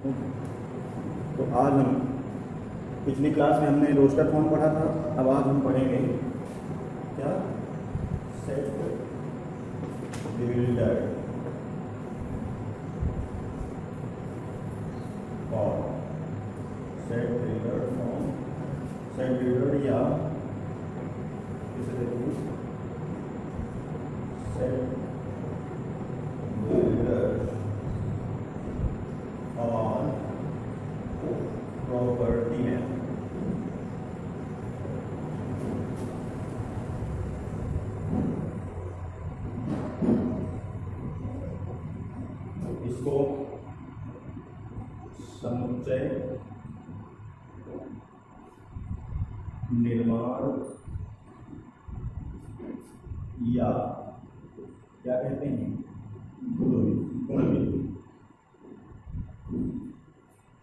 तो आज हम पिछली क्लास में हमने रोस्टर फॉर्म पढ़ा था, अब आज हम पढ़ेंगे क्या set builder form. Set builder form, set builder या इसे देखिए सेट बिल्डर और प्रॉपर्टी में इसको समुच्चय निर्माण या क्या कहते हैं गुणविधि।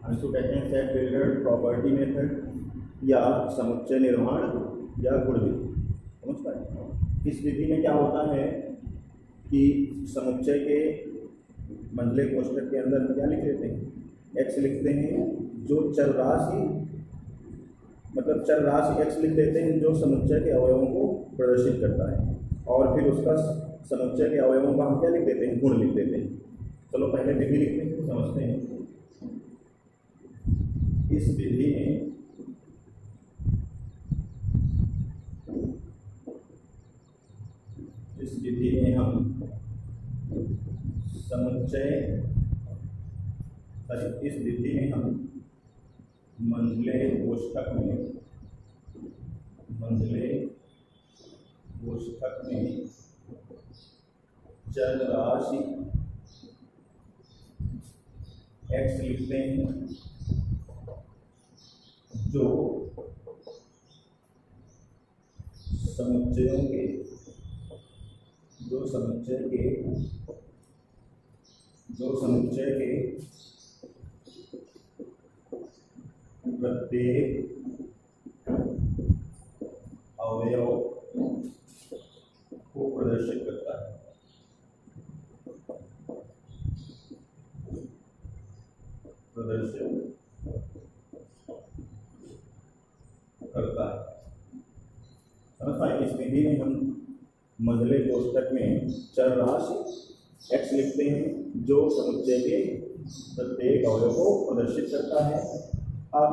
हम इसको कहते हैं सेट बिल्डर प्रॉपर्टी मेथड या समुच्चय निर्माण या गुणविधि। समझ पाए? इस विधि में क्या होता है कि समुच्चय के मंडले कोष्ठक के अंदर हम क्या लिख लेते हैं, एक्स लिखते हैं, जो चर राशि मतलब चर राशि एक्स लिख देते हैं जो समुच्चय के अवयवों को प्रदर्शित करता है, और फिर उसका समुच्चय के अवयवों का हम क्या लिख देते हैं, गुण लिख देते हैं। चलो पहले विधि लिखते हैं, समझते हैं। इस विधि में हम समुच्चय इस विधि में हम मंडले कोष्ठक में चर राशि x लिखते हैं जो समुच्चय के प्रत्येक अवयव को प्रदर्शित करता है। समझ पाए? इस विधि में हम मंडले कोष्ठक में चर राशि x लिखते हैं जो समुच्चय के प्रत्येक अवयव को प्रदर्शित करता है। अब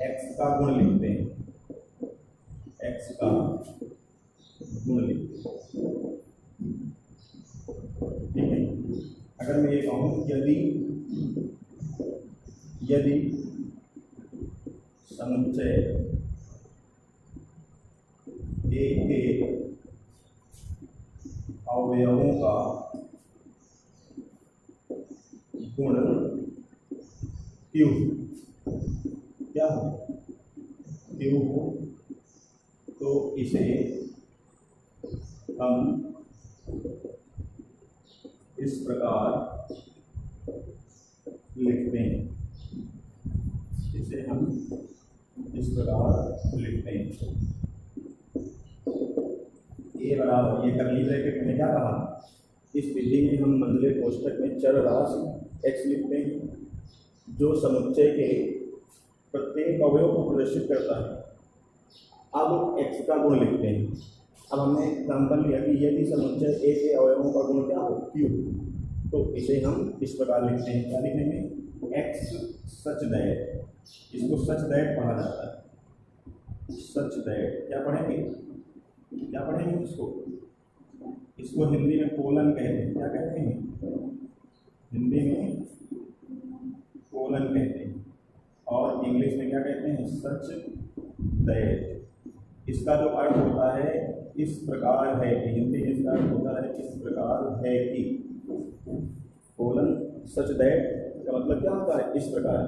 x का गुण लिखते हैं, ठीक है। अगर मैं ये कहूँ यदि समुच्चय A के अवयवों का गुण Q क्या हो, Q हो, तो इसे हम इस प्रकार लिखते हैं, ए बराबर, ये कर्ली ब्रैकेट में क्या कहा, इस विधि में हम मंडले कोष्ठक में चर राशि x लिखते हैं जो समुच्चय के प्रत्येक अवयव को प्रदर्शित करता है। अब x का गुण लिखते हैं। अब हमने एग्जाम्पल लिया कि यदि समुच्चय A के अवयवों का गुण क्या हो, Q, तो इसे हम इस प्रकार लिखते हैं। क्या लिखेंगे, x सच दैट, इसको सच दैट पढ़ा जाता है। सच दैट क्या पढ़ेंगे इसको हिंदी में कोलन कहते हैं। क्या कहते हैं, हिंदी में कोलन कहते हैं, और इंग्लिश में क्या कहते हैं, सच दैट। इसका जो अर्थ होता है इस प्रकार है कि, हिंदी में इसका अर्थ होता है इस प्रकार है कि, कोलन सच दैट का मतलब क्या होता है, इस प्रकार।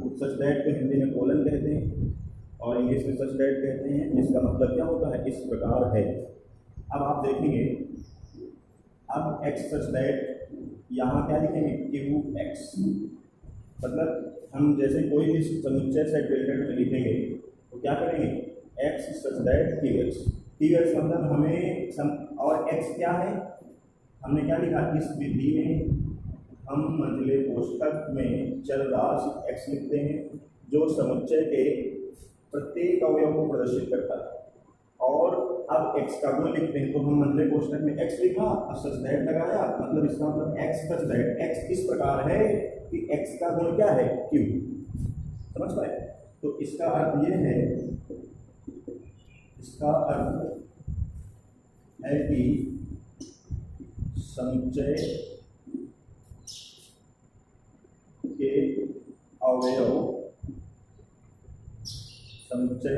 सच दैट को हिंदी में कोलन कहते हैं और इंग्लिश में सच दैट कहते हैं। इसका मतलब क्या होता है, इस प्रकार है। अब आप देखेंगे, अब x सच दैट यहाँ क्या लिखेंगे, QX, मतलब हम जैसे कोई भी समुच्चय सेट बिल्डर में लिखेंगे तो क्या करेंगे, x सच दैट QX मतलब हमें और x क्या है, हमने क्या लिखा, इस विधि में हम मंझले कोष्ठक में चर राशि x लिखते हैं जो समुच्चय के प्रत्येक अवयव को प्रदर्शित करता है। और अब x का गुण लिखते हैं, तो हम मंझले कोष्ठक में x लिखा और सच दैट लगाया, मतलब इसका मतलब x सच दैट x इस प्रकार है कि x का गुण क्या है, q। समझ पाए? तो इसका अर्थ ये है, इसका अर्थ है कि समुच्चय के अवयव के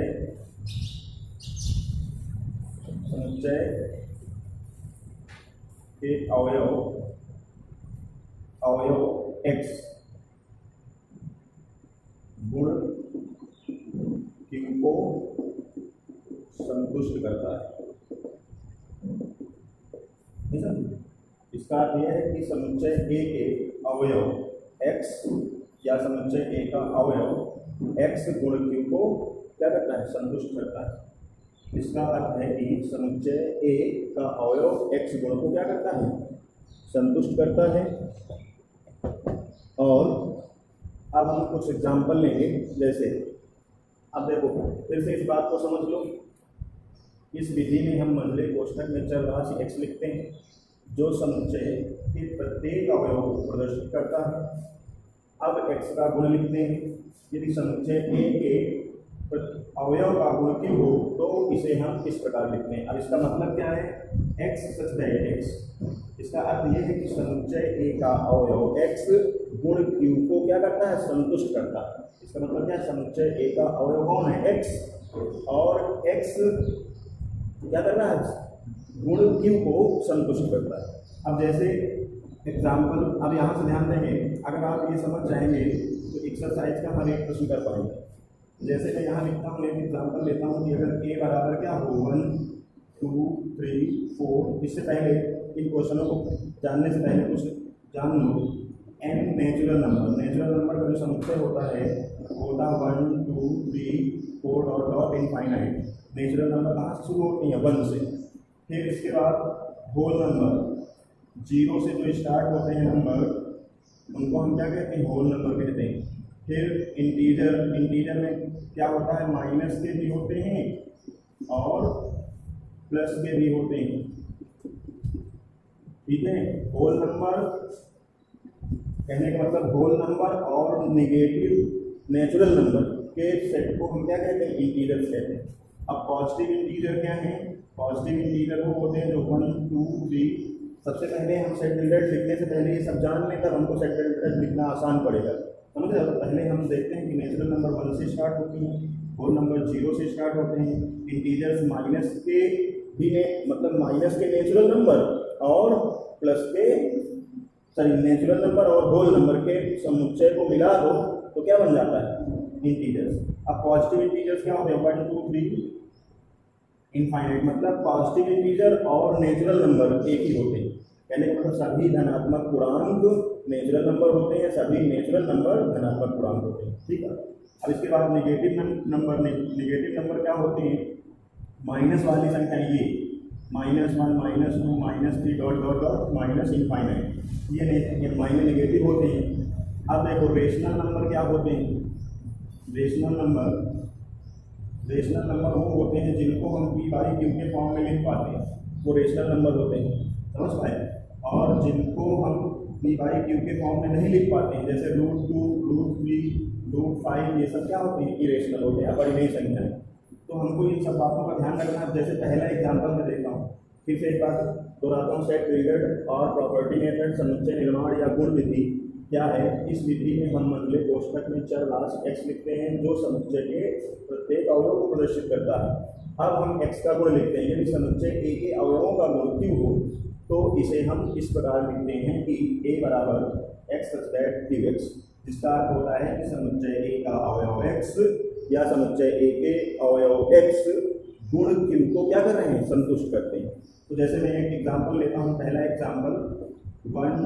अवयव x गुण q को संतुष्ट करता है। इसका अर्थ यह है कि समुच्चय A के अवयव x या समुच्चय A का अवयव x गुण q को क्या करता है, संतुष्ट करता है। इसका अर्थ है कि समुच्चय A का अवयव x गुण को क्या करता है, संतुष्ट करता है। और अब हम कुछ एग्जाम्पल लेंगे, जैसे अब देखो फिर से इस बात को समझ लो। इस विधि में हम मंझले कोष्ठक में चर राशि x लिखते हैं जो समुच्चय के प्रत्येक अवयव को प्रदर्शित करता है। अब x का गुण लिखते हैं, यदि समुच्चय A के अवयव का गुण q हो तो इसे हम इस प्रकार लिखते हैं। अब इसका मतलब क्या है, x सच दैट x। इसका अर्थ यह है कि समुच्चय A का अवयव x गुण q को क्या करता है, संतुष्ट करता है। इसका मतलब क्या है, समुच्चय A का अवयव कौन है, x, और x क्या कर रहा है, गुण q को संतुष्ट करता है। अब जैसे एग्जाम्पल, अब यहाँ से ध्यान देंगे, अगर आप ये समझ जाएंगे तो एक्सरसाइज का हर एक प्रश्न कर पाएंगे। जैसे मैं यहाँ लिखता हूँ, एक एग्जाम्पल लेता हूँ कि अगर a बराबर क्या हो 1 2 3 4, इससे पहले इन क्वेश्चनों को जानने से पहले कुछ जान लो। n नेचुरल नंबर का जो समुच्चय होता है होता 1 2 3 4 dot dot infinite. Natural number कहाँ से शुरू होती हैं, 1 से। फिर इसके बाद होल नंबर, 0 से जो स्टार्ट होते हैं नंबर उनको हम क्या कहते हैं, होल नंबर कहते हैं। फिर इंटीजर में क्या होता है, माइनस के भी होते हैं और प्लस के भी होते हैं, ठीक है। होल नंबर कहने का मतलब होल नंबर और नेगेटिव नेचुरल नंबर के सेट को हम क्या कहते हैं, इंटीजर्स कहते हैं। अब पॉजिटिव इंटीजर क्या है, पॉजिटिव इंटीजर वो होते हैं जो 1 2 3। सबसे पहले हम सेट डिल्डेड लिखने से पहले ये सब जान लें, तब हमको सेट डिल्डेड लिखना आसान पड़ेगा, समझ रहे हो। पहले हम देखते हैं कि नेचुरल नंबर 1 से स्टार्ट होती हैं, होल नंबर 0 से स्टार्ट होते हैं, इंटीजर्स माइनस के भी मतलब माइनस के नेचुरल नंबर और प्लस के नेचुरल नंबर और होल नंबर के समुच्चय को मिला दो तो क्या बन जाता है, इंटीजर्स। अब पॉजिटिव इंटीजर्स क्या होते हैं, 1 2 3 इनफाइनाइट, मतलब पॉजिटिव इंटीजर और नेचुरल नंबर एक ही होते हैं। यानी मतलब सभी धनात्मक पूर्णांक नेचुरल नंबर होते हैं, सभी नेचुरल नंबर धनात्मक पूर्णांक होते हैं, ठीक है। अब इसके बाद नेगेटिव नंबर क्या होते हैं, माइनस वाली संख्या, ये -1 -2 -3 dot dot dot minus infinite, ये माइनस नेगेटिव होते हैं। अब देखो रेशनल नंबर क्या होते हैं, रेशनल नंबर वो होते हैं जिनको हम p/q के फॉर्म में लिख पाते हैं, वो रेशनल नंबर होते हैं, समझ पाए। और जिनको हम p/q के फॉर्म में नहीं लिख पाते हैं, जैसे √2 √3 √5, ये सब क्या होते हैं, इरेशनल होते हैं, बड़ी नई संख्या है। तो हमको इन सब बातों का ध्यान रखना है। जैसे पहला एग्जाम्पल में देता हूँ, फिर से एक बार दोहराता हूँ, सेट डिल्डेड और प्रॉपर्टी मेथड समुच्चय निर्माण या गुण विधि क्या है। इस विधि में हम मंझले कोष्ठक में चर राशि x लिखते हैं जो समुच्चय के प्रत्येक अवयव को प्रदर्शित करता है। अब हम x का गुण लिखते हैं, यदि समुच्चय A के अवयवों का गुण q हो तो इसे हम इस प्रकार लिखते हैं कि A बराबर x सच दैट qx। इसका अर्थ होता है कि समुच्चय A का अवयव x या समुच्चय A के अवयव x गुण q को क्या कर रहे हैं, संतुष्ट करते हैं। तो जैसे मैं एक एग्जाम्पल लेता हूँ, पहला एग्जाम्पल 1 2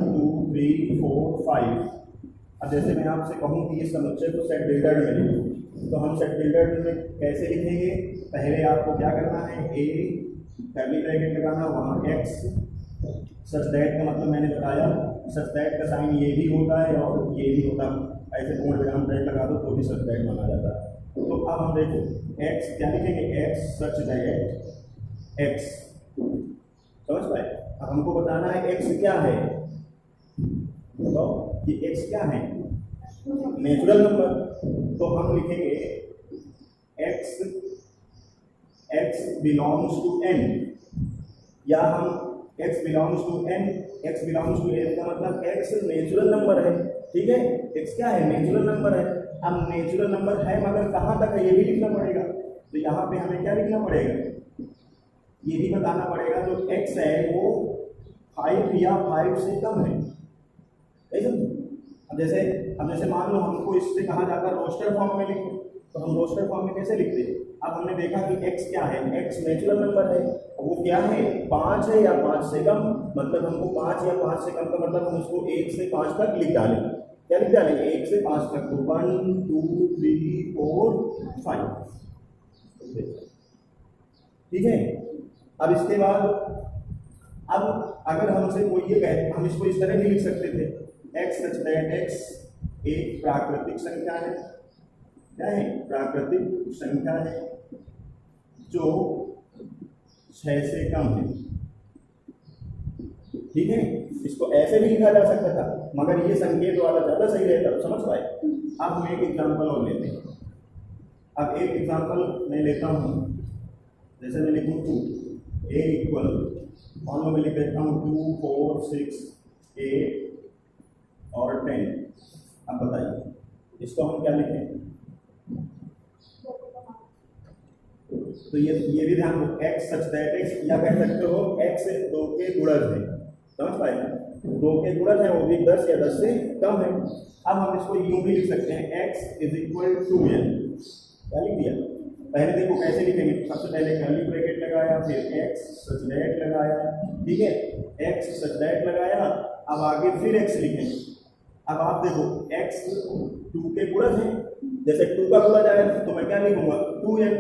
3 4 5। अब जैसे मैं आपसे कहूँ कि इस समुच्चय को सेट डिल्डेड में लिखो, तो हम सेट डिल्डेड में कैसे लिखेंगे, पहले आपको क्या करना है, a कर्ली ब्रैकेट लगाना, वहाँ x सच दैट का मतलब मैंने बताया सच दैट का साइन ये भी होता है और ये भी होता है, ऐसे पूर्ण विराम ब्रेक लगा दो तो भी सच दैट माना जाता है। तो अब हम देखो एक्स क्या लिखेंगे, एक्स सच दैट एक्स, समझ पाए। अब हमको बताना है एक्स क्या है, बताओ कि एक्स क्या है, नेचुरल नंबर। तो हम लिखेंगे x, x belongs to n, या हम x belongs to n, x belongs to n का मतलब एक्स नेचुरल नंबर है, ठीक है। एक्स क्या है, नेचुरल नंबर है। अब नेचुरल नंबर है मगर कहाँ तक है ये भी लिखना पड़ेगा। तो यहाँ पे हमें क्या लिखना पड़ेगा, ये भी बताना पड़ेगा जो एक्स है वो 5 या 5 से कम है, ऐसा। अब जैसे मान लो हमको इससे कहा जाता है रोस्टर फॉर्म में लिखो, तो हम रोस्टर फॉर्म में कैसे लिखते हैं। अब हमने देखा कि x क्या है, x नेचुरल नंबर है, वो क्या है 5 है या 5 से कम, मतलब हमको 5 या 5 से कम का मतलब हम उसको 1 से 5 तक लिख डालें, क्या लिख डालें 1 से 5 तक, तो 1 2 3 4 5, ठीक है। अब इसके बाद अब अगर हमसे कोई ये कहे, हम इसको इस तरह भी लिख सकते थे, x सच दैट x एक प्राकृतिक संख्या है, क्या है, प्राकृतिक संख्या है जो 6 से कम है, ठीक है। इसको ऐसे भी लिखा जा सकता था मगर ये संकेत वाला ज़्यादा सही रहता, तो समझ पाए। अब हम एक एग्जाम्पल और लेते हैं। अब एक एग्जाम्पल मैं लेता हूँ, जैसे मैं लिखूँ 2 a इक्वल, मान लो मैं लिख देता हूँ 2 4 6 8 और 10। अब बताइए इसको हम क्या लिखें, तो ये भी ध्यान दो, x सच दैट x, या कह सकते हो x 2 के गुणज है, समझ पाए, 2 के गुणज है वो भी 10 या 10 से कम है। अब हम इसको यूं भी लिख सकते हैं x is equal to n, क्या लिख दिया, पहले देखो कैसे लिखेंगे, सबसे पहले कर्ली ब्रैकेट लगाया, फिर x सच दैट लगाया, ठीक है, x सच दैट लगाया, अब आगे फिर x लिखेंगे। अब आप देखो x 2 के गुणज है, जैसे 2 का गुणज आया तो मैं क्या लिखूंगा 2n,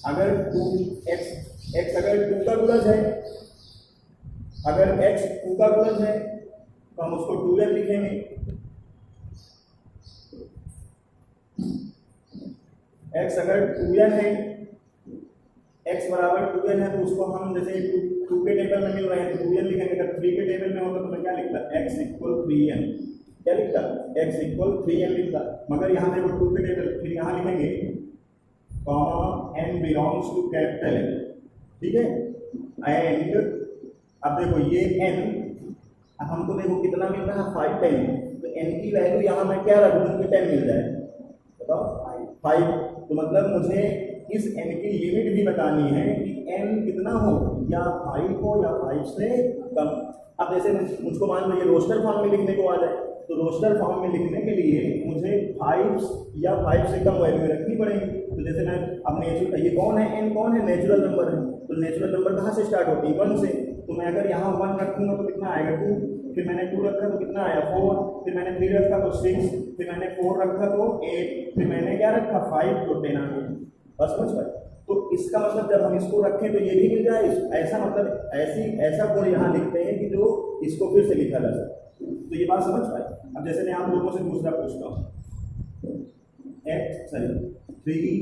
अगर 2x अगर 2 का गुणज है, अगर x 2 का गुणज है तो हम उसको 2n लिखेंगे, x अगर 2n है, x बराबर 2n है तो उसको हम जैसे 2 के टेबल में मिल रहे हैं तो 2n लिखेंगे, अगर 3 के टेबल में होगा तो मैं क्या लिखता x इक्वल 3n, क्या लिखता x इक्वल 3n लिखता। मगर यहाँ देखो 2 के टेबल, फिर यहाँ लिखेंगे comma n belongs to capital N, ठीक है, एंड अब देखो ये n, अब हमको देखो कितना मिल रहा है 5 10, तो n की वैल्यू यहाँ मैं क्या रख दूँ कि 10 मिल जाए, बताओ 5, तो मतलब मुझे इस n की लिमिट भी बतानी है कि n कितना हो, या 5 हो या 5 से कम। अब जैसे मुझको मान लो ये रोस्टर फॉर्म में लिखने को आ जाए, तो रोस्टर फॉर्म में लिखने के लिए मुझे 5 या 5 से कम वैल्यू रखनी पड़ेगी। तो जैसे मैं अब नेचुरल, ये कौन है n कौन है, नेचुरल नंबर है, तो नेचुरल नंबर कहाँ से स्टार्ट होती है 1 से, तो मैं अगर यहाँ 1 रखूँगा तो कितना आएगा 2, फिर मैंने 2 रखा तो कितना आया 4, फिर मैंने 3 रखा तो 6, फिर मैंने 4 रखा तो 8, फिर मैंने क्या रखा 5 तो 10 आ गया, बस समझ पाए। तो इसका मतलब जब हम इसको रखें तो ये भी मिल जाए, ऐसा मतलब ऐसा गुण यहाँ लिखते हैं कि जो इसको फिर से लिखा जा सके, तो ये बात समझ पाए। अब जैसे मैं आप लोगों से दूसरा पूछता हूँ, 3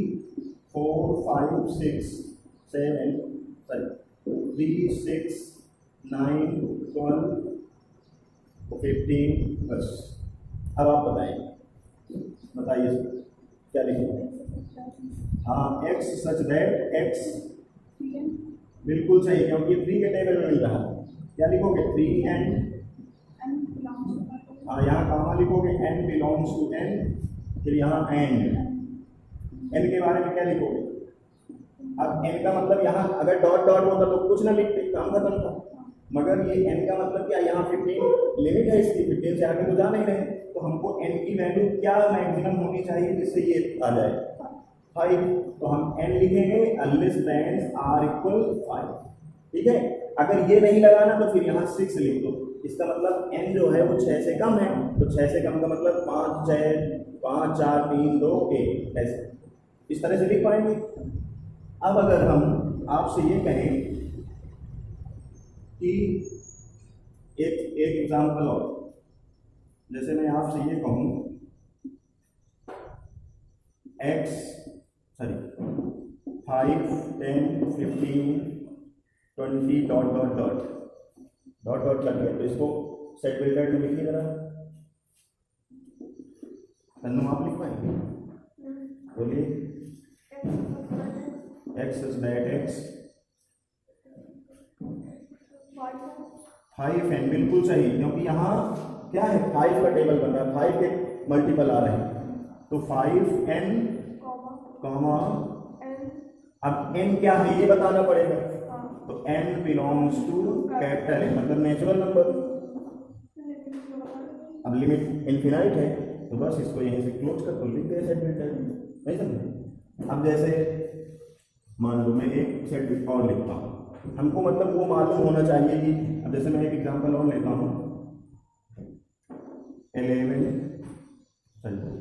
4 5 6 7 3 6 9 12 15 बस। अब आप बताइए क्या लिखेंगे। हाँ x सच दैट x बिल्कुल सही, क्योंकि 3 के टेबल में मिल रहा है, क्या लिखोगे 3n, हाँ यहाँ कहाँ लिखोगे n बिलोंग्स टू n, फिर यहाँ n के बारे में क्या लिखोगे। अब n का मतलब यहाँ अगर डॉट डॉट होता तो कुछ ना लिखते, काम खत्म था, मगर ये n का मतलब क्या, यहाँ 15 लिमिट है इसकी, 15 से आगे तो जा नहीं रहे, तो हमको n की वैल्यू क्या मैक्सिमम होनी चाहिए जिससे ये आ जाए 5, तो हम n लिखेंगे अनलेस दैन r इक्वल 5, ठीक है। अगर ये नहीं लगाना तो फिर यहाँ 6 लिख दो, इसका मतलब n जो है वो 6 से कम है, तो 6 से कम का मतलब 5 6 5 4 3 2 1, ऐसे इस तरह से लिख पाएंगे। अब अगर हम आपसे ये कहें कि एक एग्जाम्पल और, जैसे मैं आपसे ये कहूँ x 5 10 15 20 dot dot dot dot dot लग गया, तो इसको सेट बिल्डर में लिखिए जरा। तन्नू आप लिख पाएंगे? बोलिए। x such that x 5 n, बिल्कुल सही, क्योंकि यहाँ क्या है 5 का टेबल बन रहा है, 5 के मल्टीपल आ रहे हैं, तो 5n कॉमा, अब n क्या है ये बताना पड़ेगा, तो n बिलोंग्स टू कैपिटल है, मतलब नेचुरल नंबर। अब लिमिट इनफिनाइट है, तो बस इसको यहीं से क्लोज कर तो लिख गए सेट बिल्डर, नहीं समझे? अब जैसे मान लो मैं एक सेट और लिखता हूँ, हमको मतलब वो मालूम होना चाहिए कि, अब जैसे मैं एक एग्जांपल और लेता हूँ 11 13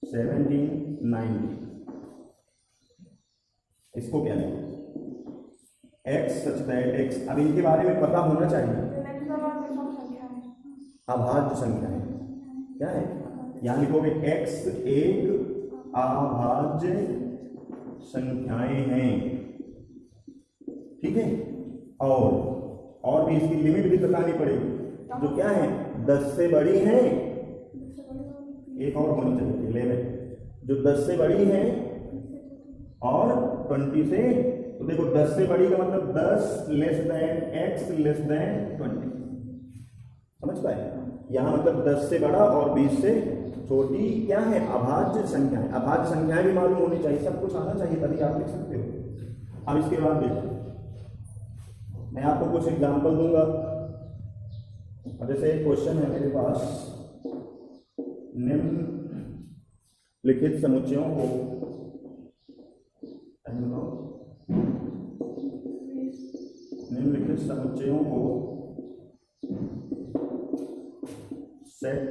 17 19, इसको क्या है x सच दैट x, अब इनके बारे में पता होना चाहिए। अभाज्य संख्या है, क्या है? यहाँ लिखोगे x एक अभाज्य संख्याएं हैं, ठीक है, और भी इसकी लिमिट भी बतानी पड़ेगी, जो क्या है 10 से बड़ी हैं, एक और होनी चाहिए 11, जो 10 से बड़ी हैं और 20 से, तो देखो 10 से बड़ी का मतलब 10 less than x less than 20, समझ पाए? यहाँ मतलब 10 से बड़ा और 20 से छोटी क्या है? अभाज्य संख्याएं। अभाज्य संख्याएं भी मालूम होनी चाहिए, सब कुछ आना चाहिए, तभी आप लिख सकते हो। अब इसके बाद देखो, मैं आपको कुछ एग्जांपल दूंगा। अब जैसे एक क्वेश्चन है मेरे पास, निम्नलिखित समुच्चयों को सेट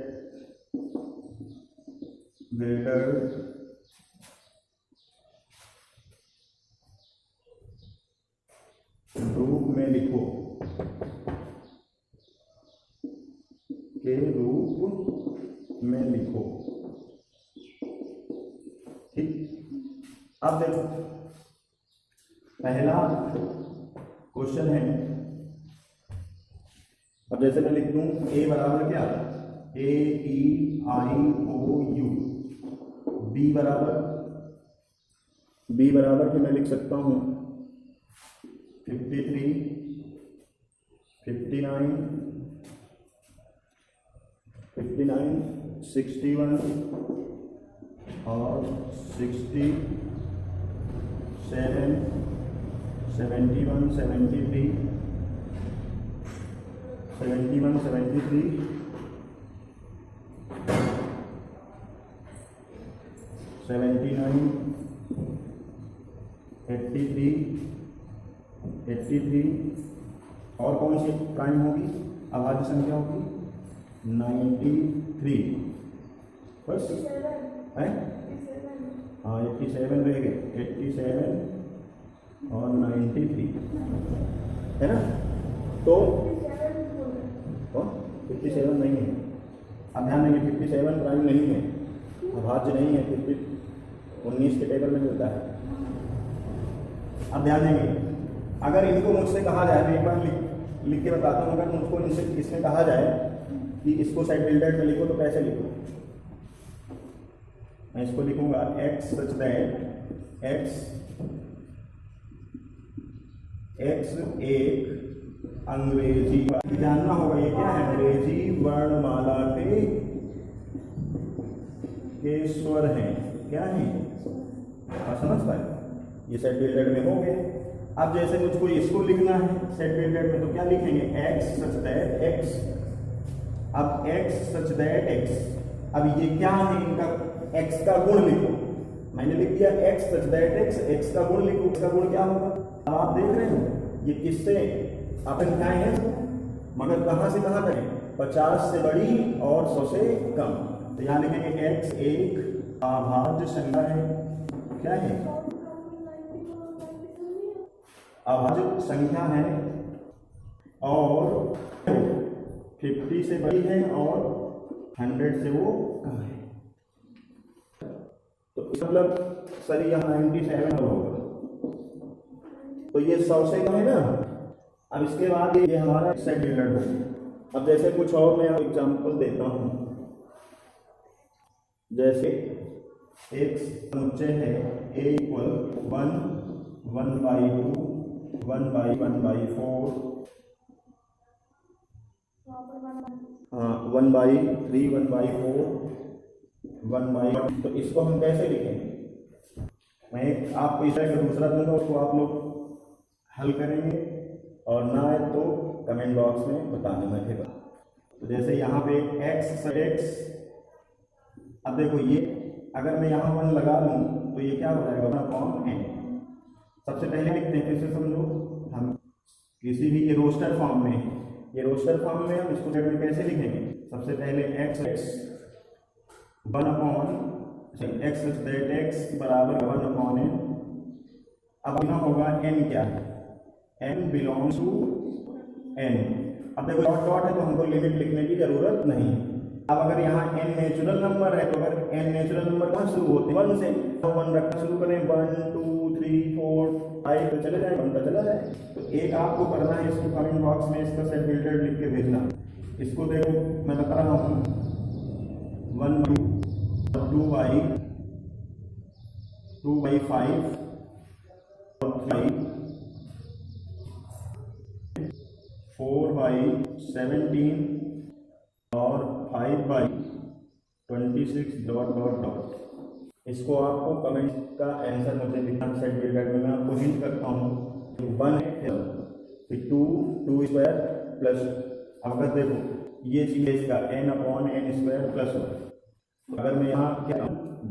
बिल्डर रूप में लिखो, के रूप में लिखो, ठीक। अब देखो पहला क्वेश्चन है, अब जैसे मैं लिख दूं a बराबर क्या, A E I O U, B बराबर कि मैं लिख सकता हूं 53 59 61 और 60 7 71 73 71 73 79 83 83 और कौन सी प्राइम होगी, अभाज्य संख्या होगी 93, बस है, हाँ 87 रह गए, 87 और 93 है ना, तो 57 नहीं है। अब ध्यान देंगे 57 प्राइम नहीं है, अभाज्य नहीं है, 19 के टेबल में मिलता है। अब ध्यान देंगे, अगर इनको मुझसे कहा जाए, मैं एक बार लिख के बताता हूँ, अगर मुझको इनसे इसमें कहा जाए कि इसको सेट बिल्डर में लिखो, तो कैसे लिखो? मैं इसको लिखूंगा x सच दैट x एक अंग्रेजी, जानना होगा ये क्या है, अंग्रेजी वर्णमाला के स्वर हैं, क्या है, समझ पाए? ये सेट बिल्डर में हो गए। अब जैसे मुझको इसको लिखना है सेट बिल्डर में, तो क्या लिखेंगे, x सच दैट x, अब x सच दैट x, अब ये क्या है, इनका x का गुण लिखो, मैंने लिख दिया x such that x, x का गुण लिखो, उसका गुण क्या होगा, अब आप देख रहे हो ये किससे अपन क्या है, मगर कहां से कहां करें, 50 से बड़ी और 100 से कम, तो यहाँ लिखेंगे x एक अभाज्य संख्या है, क्या है, अभाज्य संख्या है और 50 से बड़ी है और 100 से वो कम है। तो मतलब सर यहाँ 97 होगा, तो ये 100 से कम है ना। अब इसके बाद ये हमारा सेट रिलेटेड हो। अब जैसे कुछ और मैं एग्जांपल देता हूँ, जैसे एक समुच्चय है a इक्वल 1, 1/2, 1/4, 1/3, 1/4, 1/, तो इसको हम कैसे लिखेंगे? मैं आपको इस तरह का दूसरा दूंगा, उसको आप लोग हल करेंगे और ना आए तो कमेंट बॉक्स में बताने में फिर। तो जैसे यहाँ पे x, अब देखो ये अगर मैं यहाँ 1 लगा लूँ तो ये क्या हो जाएगा, 1/n। सबसे पहले लिखते हैं, फिर से समझो, हम किसी भी ये रोस्टर फॉर्म में है, ये रोस्टर फॉर्म में हम इसको में कैसे लिखेंगे? सबसे पहले x 1/x बराबर 1/n। अब यहाँ होगा n क्या है, n बिलोंग्स टू n। अब देखो डॉट डॉट है तो हमको लिमिट लिखने की जरूरत नहीं। अब अगर यहाँ n नेचुरल नंबर है तो अगर n नेचुरल नंबर कहाँ शुरू होते हैं, 1 से, तो 1 रखना शुरू करें, 1 2 3 4 5 तो चले जाए, 1 का चला जाए। तो एक आपको करना है, इसको कमेंट बॉक्स में इसका सेट फिल्टर लिख के भेजना। इसको देखो मैं बता रहा हूँ, 2/5 4/17 और 5/26 डॉट डॉट डॉट। इसको आपको कमेंट का आंसर मुझे लिखना सेट बिल्डर में। मैं आपको हिंट करता हूँ, 1 है, 2 स्क्वायर प्लस, अब अगर देखो ये चीज है इसका n/n स्क्वायर प्लस 1। अगर मैं यहाँ क्या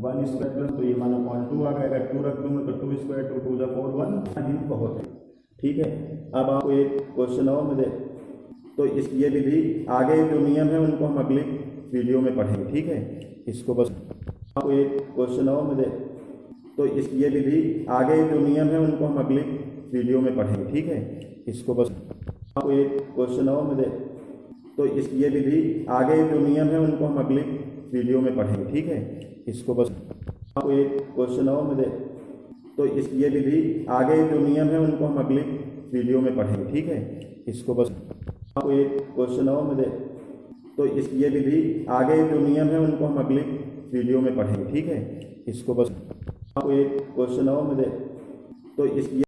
1 स्क्वायर प्लस, तो ये 1/2 आ गया। अगर 2 रख दूंगा तो 2 स्क्वायर 2 2 4 1 हिंट बहुत है, ठीक है। अब आपको एक क्वेश्चन और मुझे, तो इस ये विधि आगे जो नियम है उनको हम अगली वीडियो में पढ़ेंगे, ठीक है। इसको बस आपको एक क्वेश्चन और मुझे, तो इस ये विधि आगे जो नियम है उनको हम अगली वीडियो में पढ़ेंगे, ठीक है। इसको बस आपको एक क्वेश्चन और मुझे, तो इस ये विधि आगे जो नियम है उनको हम अगली वीडियो में पढ़ेंगे, ठीक है। इसको बस आपको एक क्वेश्चन और मुझे, तो इस ये विधि आगे जो नियम है उनको हम अगली वीडियो में पढ़ेंगे, ठीक है। इसको बस आपको एक क्वेश्चन और मुझे, तो इस ये विधि आगे जो नियम है उनको हम अगली वीडियो में पढ़ेंगे, ठीक है। इसको बस आपको एक क्वेश्चन और मुझे, तो इस